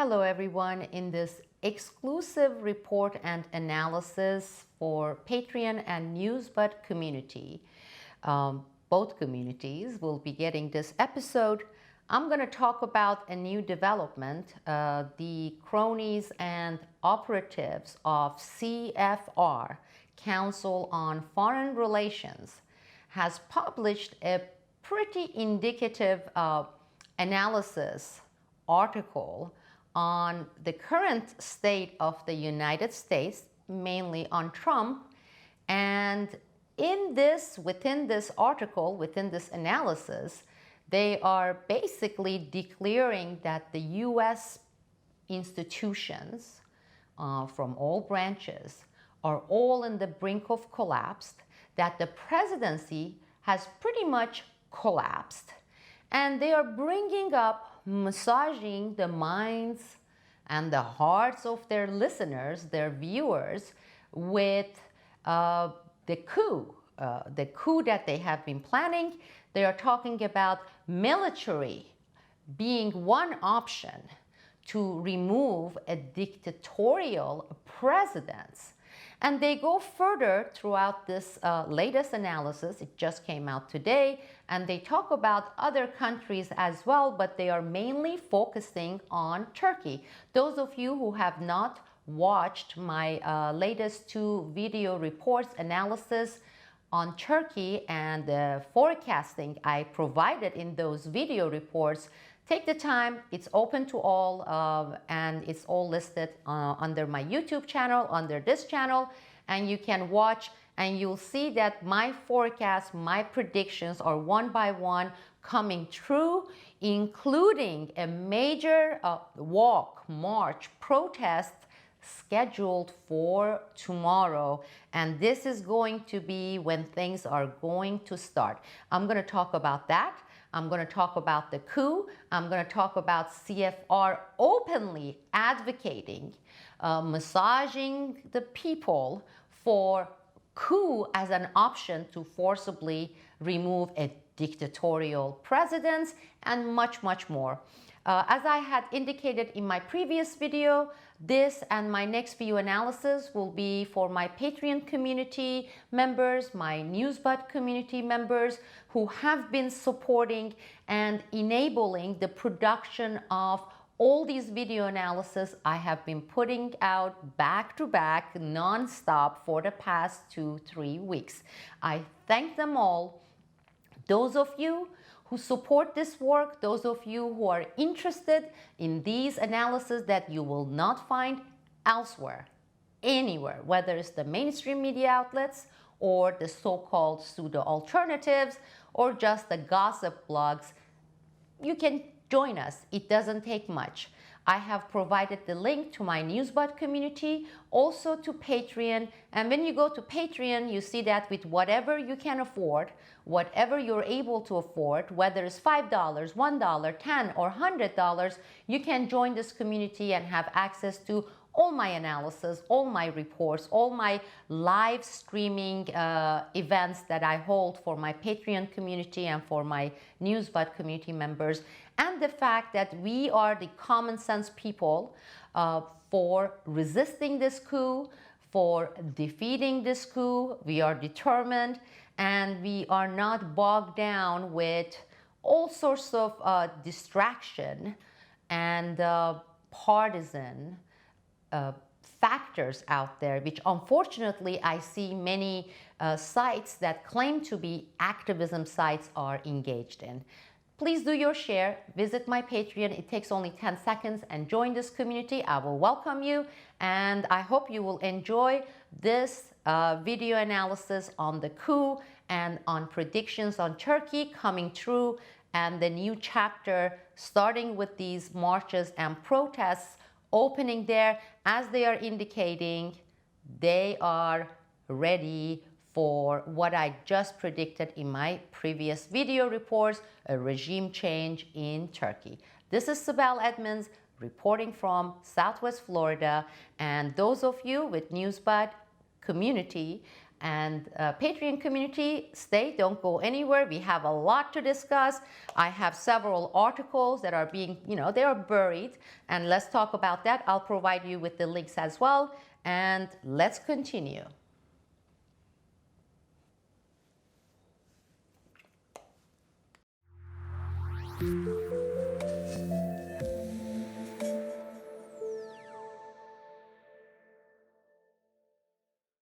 Hello everyone. In this exclusive report and analysis for Patreon and Newsbud community, both communities will be getting this episode. I'm going to talk about a new development. The cronies and operatives of CFR, Council on Foreign Relations, has published a pretty indicative analysis article on the current state of the United States, mainly on Trump. And within this article, within this analysis, they are basically declaring that the US institutions from all branches are all in the brink of collapse, that the presidency has pretty much collapsed, and they are bringing up, massaging the minds and the hearts of their listeners, their viewers, with the coup that they have been planning. They are talking about military being one option to remove a dictatorial president. And they go further throughout this latest analysis. It just came out today, and they talk about other countries as well, but they are mainly focusing on Turkey. Those of you who have not watched my latest two video reports analysis on Turkey and the forecasting I provided in those video reports, take the time. It's open to all, and it's all listed under my YouTube channel, under this channel, and you can watch and you'll see that my forecasts, my predictions are one by one coming true, including a major march, protest scheduled for tomorrow. And this is going to be when things are going to start. I'm going to talk about that. I'm going to talk about the coup. I'm going to talk about CFR openly advocating, massaging the people for coup as an option to forcibly remove a dictatorial president, and much, much more. As I had indicated in my previous video, this and my next video analysis will be for my Patreon community members, my Newsbud community members who have been supporting and enabling the production of all these video analysis I have been putting out back to back, non-stop for the past 2-3 weeks. I thank them all. Those of you who support this work, those of you who are interested in these analyses that you will not find elsewhere, anywhere, whether it's the mainstream media outlets or the so-called pseudo-alternatives or just the gossip blogs, you can join us. It doesn't take much. I have provided the link to my Newsbud community, also to Patreon. And when you go to Patreon, you see that with whatever you can afford, whatever you're able to afford, whether it's $5, $1, $10, or $100, you can join this community and have access to all my analysis, all my reports, all my live streaming events that I hold for my Patreon community and for my Newsbud community members, and the fact that we are the common sense people for resisting this coup, for defeating this coup. We are determined, and we are not bogged down with all sorts of distraction and partisan factors out there, which unfortunately I see many sites that claim to be activism sites are engaged in. Please do your share, visit my Patreon. It takes only 10 seconds, and join this community. I will welcome you, and I hope you will enjoy this video analysis on the coup and on predictions on Turkey coming true, and the new chapter starting with these marches and protests opening there. As they are indicating, they are ready for what I just predicted in my previous video reports, a regime change in Turkey. This is Sibel Edmonds reporting from Southwest Florida, and those of you with Newsbud community And Patreon community, don't go anywhere. We have a lot to discuss. I have several articles that are being, they are buried. And let's talk about that. I'll provide you with the links as well. And let's continue.